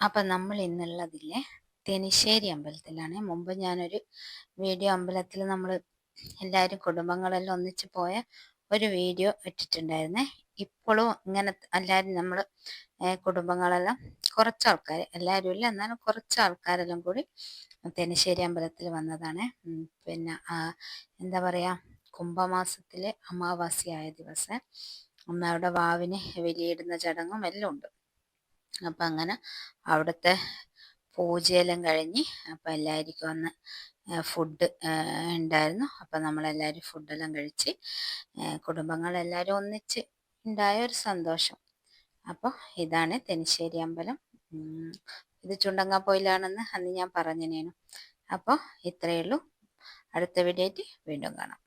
അപ്പം നമ്മൾ ഇന്നുള്ളതില്ലേ തെനിശ്ശേരി അമ്പലത്തിലാണ്. മുമ്പ് ഞാനൊരു വീഡിയോ അമ്പലത്തിൽ നമ്മൾ എല്ലാവരും കുടുംബങ്ങളെല്ലാം ഒന്നിച്ച് പോയ ഒരു വീഡിയോ ഇട്ടിട്ടുണ്ടായിരുന്നേ. ഇപ്പോഴും ഇങ്ങനെ എല്ലാവരും നമ്മൾ കുടുംബങ്ങളെല്ലാം കുറച്ച് ആൾക്കാർ, എല്ലാവരും ഇല്ല എന്നാലും കുറച്ച് ആൾക്കാരെല്ലാം കൂടി തെനിശ്ശേരി അമ്പലത്തിൽ വന്നതാണ്. പിന്നെ എന്താ പറയുക, കുംഭമാസത്തിലെ അമാവാസിയായ ദിവസം അന്ന് അവിടെ വാവിന് വെലിയിടുന്ന ചടങ്ങും എല്ലാം ഉണ്ട്. അപ്പം അങ്ങനെ അവിടുത്തെ പൂജയെല്ലാം കഴിഞ്ഞ് അപ്പം എല്ലാവർക്കും അന്ന് ഫുഡ് ഉണ്ടായിരുന്നു. അപ്പം നമ്മളെല്ലാവരും ഫുഡെല്ലാം കഴിച്ച് കുടുംബങ്ങളെല്ലാവരും ഒന്നിച്ച് ഉണ്ടായ ഒരു സന്തോഷം. അപ്പോൾ ഇതാണ് തെനിശ്ശേരി അമ്പലം. ഇത് ചുണ്ടങ്ങാപ്പൊയിലാണെന്ന് അന്ന് ഞാൻ പറഞ്ഞിനേനു. അപ്പോൾ ഇത്രയേ ഉള്ളൂ. അടുത്ത വീഡിയോ ആയിട്ട് വീണ്ടും കാണാം.